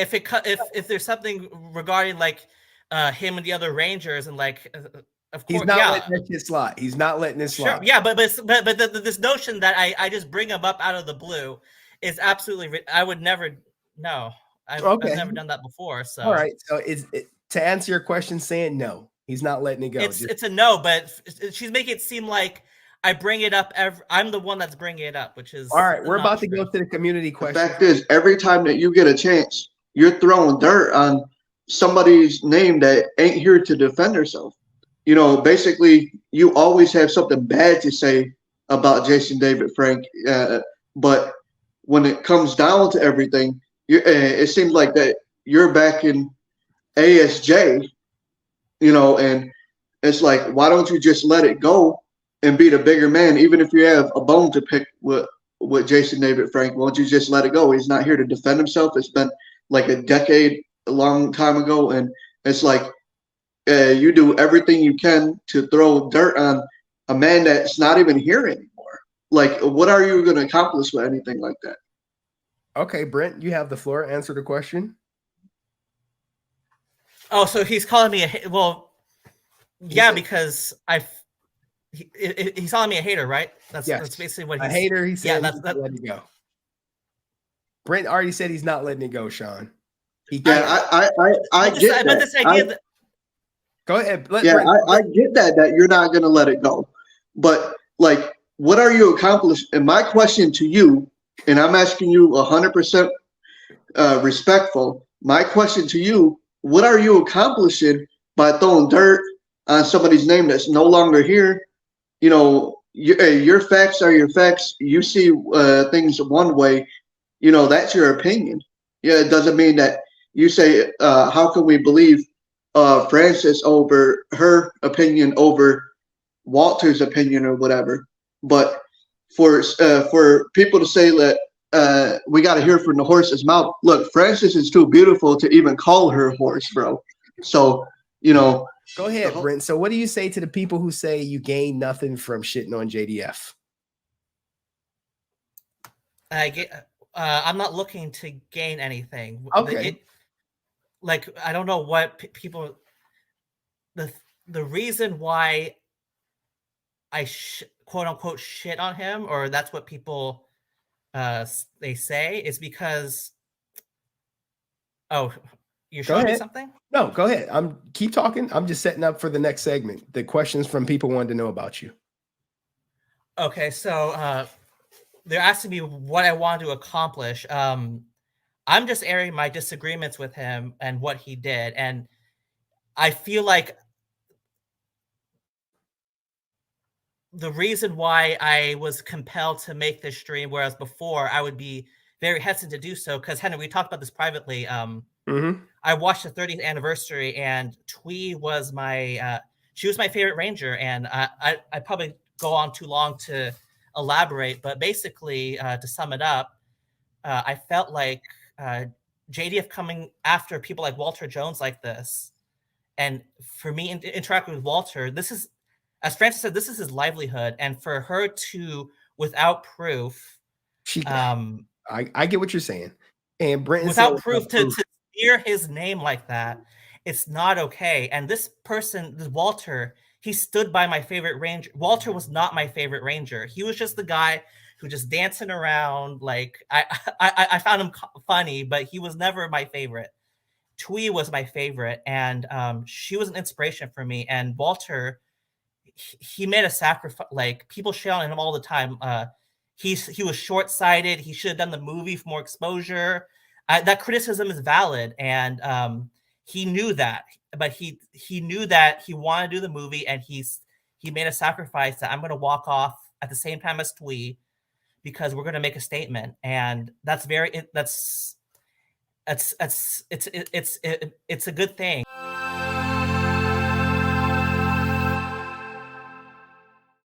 if there's something regarding like him and the other Rangers and like of course he's not letting that shit slide. He's not letting it slide. Sure, yeah, but this notion that I just bring him up out of the blue is absolutely. I would never. No, I've never done that before. So all right. So to answer your question, saying no, he's not letting it go. It's a no, but she's making it seem like I bring it up. I'm the one that's bringing it up, which is all right. We're about to go to the community question. The fact is, every time that you get a chance, you're throwing dirt on somebody's name that ain't here to defend herself. You know, basically, you always have something bad to say about Jason David Frank, but when it comes down to everything, it seems like that you're back in ASJ, you know, and it's like, why don't you just let it go and be the bigger man, even if you have a bone to pick with Jason David Frank? Why don't you just let it go? He's not here to defend himself. It's been like a long time ago, and it's like you do everything you can to throw dirt on a man that's not even here anymore. Like, what are you going to accomplish with anything like that? Okay, Brent, you have the floor. Answer the question. Oh, so he's calling me because he's calling me a hater, right? That's basically what he's a hater. He said, yeah, let it go. Brent already said he's not letting it go, Sean. I get that. Go ahead. I get that you're not going to let it go. But, like, what are you accomplishing? And my question to you, and I'm asking you 100% respectful, my question to you, what are you accomplishing by throwing dirt on somebody's name that's no longer here? You know, your facts are your facts. You see things one way, you know, that's your opinion. Yeah, it doesn't mean that you say, how can we believe Francis over her opinion over Walter's opinion or whatever? But for people to say that we got to hear from the horse's mouth. Look, Francis is too beautiful to even call her horse, bro. So, you know. Go ahead, Brent. So what do you say to the people who say you gain nothing from shitting on JDF? I'm not looking to gain anything. Okay. I don't know what people. The reason why I quote unquote shit on him, or that's what people they say, is because. Oh, you're showing me something? No, go ahead. Keep talking. I'm just setting up for the next segment. The questions from people wanted to know about you. Okay, so they're asking me what I want to accomplish. I'm just airing my disagreements with him and what he did, and I feel like the reason why I was compelled to make this stream, whereas before I would be very hesitant to do so, because Henry, we talked about this privately. I watched the 30th anniversary, and Twee was she was my favorite Ranger, and I probably go on too long to elaborate, but basically, to sum it up, I felt like JDF coming after people like Walter Jones like this, and for me interacting with Walter, this is, as Francis said, this is his livelihood, and for her to, without proof, I get what you're saying, and Brent, without proof to smear his name like that, it's not okay. And this person, this Walter, he stood by my favorite Ranger. Walter was not my favorite Ranger. He was just the guy who just dancing around. Like I found him funny, but he was never my favorite. Twee was my favorite, and she was an inspiration for me. And Walter, he made a sacrifice. Like, people shit on him all the time. He was short-sighted. He should have done the movie for more exposure. That criticism is valid, and he knew that. But he knew that he wanted to do the movie, and he made a sacrifice that I'm going to walk off at the same time as Twee, because we're going to make a statement, and that's it's a good thing.